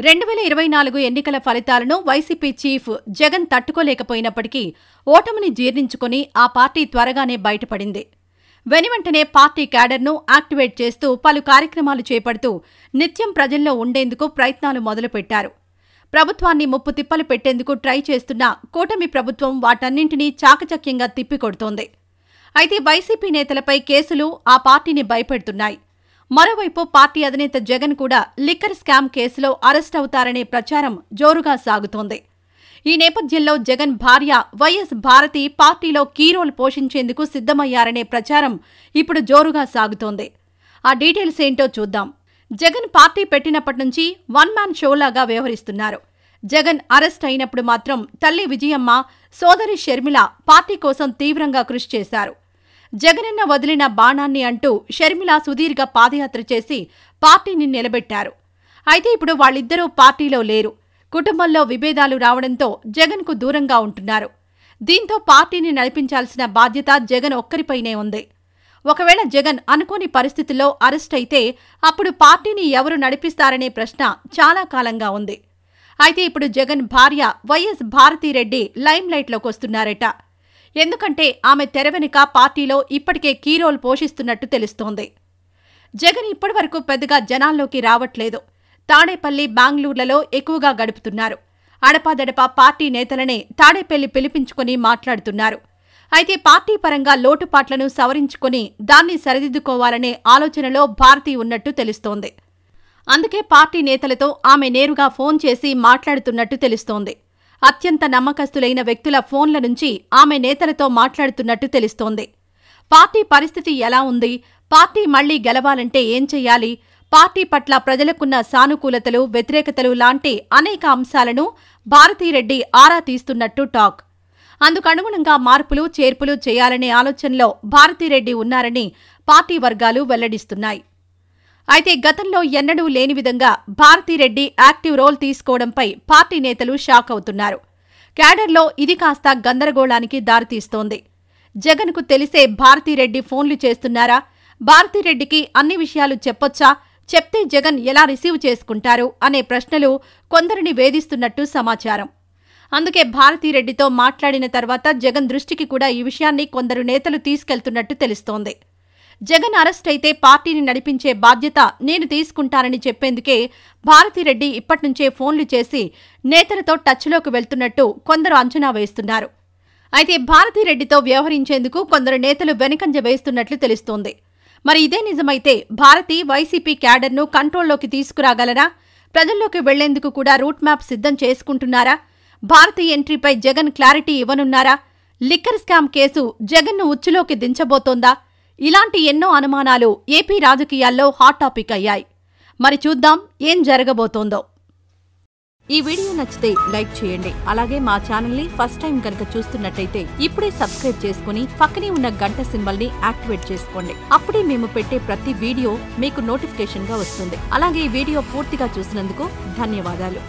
2024 ఎన్నికల ఫలితాలను YCP chief Jagan తట్టుకోలేకపోయినప్పటికీ ఓటమిని జీర్ణించుకుని ఆ పార్టీ త్వరగానే బయటపడింది. వెనువెంటనే పార్టీ క్యాడర్ను యాక్టివేట్ చేస్తూ పలు కార్యక్రమాలు చేపడుతూ నిత్యం ప్రజల్లో ఉండేందుకు ప్రయత్నాలు మొదలుపెట్టారు. ప్రభుత్వాన్ని ముప్పు తిప్పలు పెట్టేందుకు ట్రై చేస్తున్న కూటమి ప్రభుత్వం వాటన్నింటినీ చాకచక్యంగా తిప్పికొడుతోంది. అయితే వైసీపీ నేతలపై కేసులు ఆ పార్టీని భయపెడుతున్నాయి. మరోవైపు పార్టీ అధినేత జగన్ కూడా లిక్కర్ స్కామ్ కేసులో అరెస్ట్ అవుతారనే ప్రచారం జోరుగా సాగుతోంది. ఈ నేపథ్యంలో జగన్ భార్య వైఎస్ భారతి పార్టీలో కీ రోల్ పోషించేందుకు సిద్ధమయ్యారనే ప్రచారం ఇప్పుడు జోరుగా సాగుతోంది. ఆ డీటెయిల్స్ ఏంటో చూద్దాం. జగన్ పార్టీ పెట్టినప్పటి నుంచి వన్ మ్యాన్ షోలాగా వ్యవహరిస్తున్నారు. జగన్ అరెస్ట్ అయినప్పుడు మాత్రం తల్లి విజయమ్మ, సోదరి షర్మిల పార్టీ కోసం తీవ్రంగా కృషి చేశారు. జగనన్న వదిలిన బాణాన్ని అంటూ షర్మిల సుదీర్ఘ పాదయాత్ర చేసి పార్టీని నిలబెట్టారు. అయితే ఇప్పుడు వాళ్ళిద్దరూ పార్టీలో లేరు. కుటుంబంలో విభేదాలు రావడంతో జగన్కు దూరంగా ఉంటున్నారు. దీంతో పార్టీని నడిపించాల్సిన బాధ్యత జగన్ ఒక్కరిపైనే ఉంది. ఒకవేళ జగన్ అనుకోని పరిస్థితుల్లో అరెస్ట్ అయితే అప్పుడు పార్టీని ఎవరు నడిపిస్తారనే ప్రశ్న చాలా కాలంగా ఉంది. అయితే ఇప్పుడు జగన్ భార్య వైఎస్ భారతిరెడ్డి లైమ్లైట్లోకి వస్తున్నారట. ఎందుకంటే ఆమె తెర వెనుక పార్టీలో ఇప్పటికే కీ రోల్ పోషిస్తున్నట్టు తెలుస్తోంది. జగన్ ఇప్పటివరకు పెద్దగా జనాల్లోకి రావట్లేదు. తాడేపల్లి, బెంగళూరులలో ఎక్కువగా గడుపుతున్నారు. అడపాదడపా పార్టీ నేతలనే తాడేపల్లి పిలిపించుకుని మాట్లాడుతున్నారు. అయితే పార్టీ పరంగా లోటుపాట్లను సవరించుకుని దాన్ని సరిదిద్దుకోవాలనే ఆలోచనలో భారతి ఉన్నట్టు తెలుస్తోంది. అందుకే పార్టీ నేతలతో ఆమె నేరుగా ఫోన్ చేసి మాట్లాడుతున్నట్టు తెలుస్తోంది. అత్యంత నమ్మకస్తులైన వ్యక్తుల ఫోన్ల నుంచి ఆమె నేతలతో మాట్లాడుతున్నట్టు తెలుస్తోంది. పార్టీ పరిస్థితి ఎలా ఉంది, పార్టీ మళ్లీ గెలవాలంటే ఏం చెయ్యాలి, పార్టీ పట్ల ప్రజలకున్న సానుకూలతలు, వ్యతిరేకతలు లాంటి అనేక అంశాలను భారతిరెడ్డి ఆరా తీస్తున్నట్టు టాక్. అందుకనుగుణంగా మార్పులు, చేర్పులు చేయాలనే ఆలోచనలో భారతిరెడ్డి ఉన్నారని పార్టీ వర్గాలు వెల్లడిస్తున్నాయి. అయితే గతంలో ఎన్నడూ లేని విధంగా భారతిరెడ్డి యాక్టివ్ రోల్ తీసుకోవడంపై పార్టీ నేతలు షాక్ అవుతున్నారు. క్యాడర్లో ఇది కాస్త గందరగోళానికి దారితీస్తోంది. జగన్కు తెలిసే భారతిరెడ్డి ఫోన్లు చేస్తున్నారా? భారతిరెడ్డికి అన్ని విషయాలు చెప్పొచ్చా? చెప్తే జగన్ ఎలా రిసీవ్ చేసుకుంటారు అనే ప్రశ్నలు కొందరిని వేధిస్తున్నట్టు సమాచారం. అందుకే భారతిరెడ్డితో మాట్లాడిన తర్వాత జగన్ దృష్టికి కూడా ఈ విషయాన్ని కొందరు నేతలు తీసుకెళ్తున్నట్టు తెలుస్తోంది. జగన్ అరెస్ట్ అయితే పార్టీని నడిపించే బాధ్యత నేను తీసుకుంటానని చెప్పేందుకే భారతిరెడ్డి ఇప్పట్నుంచే ఫోన్లు చేసి నేతలతో టచ్లోకి వెళ్తున్నట్టు కొందరు అంచనా వేస్తున్నారు. అయితే భారతిరెడ్డితో వ్యవహరించేందుకు కొందరు నేతలు వెనుకంజ వేస్తున్నట్లు తెలుస్తోంది. మరి ఇదే నిజమైతే భారతి వైసీపీ క్యాడర్ను కంట్రోల్లోకి తీసుకురాగలరా? ప్రజల్లోకి వెళ్లేందుకు కూడా రూట్ మ్యాప్ సిద్ధం చేసుకుంటున్నారా? భారతి ఎంట్రీపై జగన్ క్లారిటీ ఇవ్వనున్నారా? లిక్కర్ స్కామ్ కేసు జగన్ను ఉచ్చులోకి దించబోతోందా? ఇలాంటి ఎన్నో అనుమానాలు ఏపీ రాజకీయాల్లో హాట్ టాపిక్ అయ్యాయి. మరి చూద్దాం ఏం జరగబోతోందో. ఈ వీడియో నచ్చితే లైక్ చేయండి. అలాగే మా ఛానల్ని ఫస్ట్ టైం కనుక చూస్తున్నట్టయితే ఇప్పుడే సబ్స్క్రైబ్ చేసుకుని పక్కనే ఉన్న గంట సింబల్ని యాక్టివేట్ చేసుకోండి. అప్పుడే మేము పెట్టే ప్రతి వీడియో మీకు నోటిఫికేషన్గా వస్తుంది. అలాగే ఈ వీడియో పూర్తిగా చూసినందుకు ధన్యవాదాలు.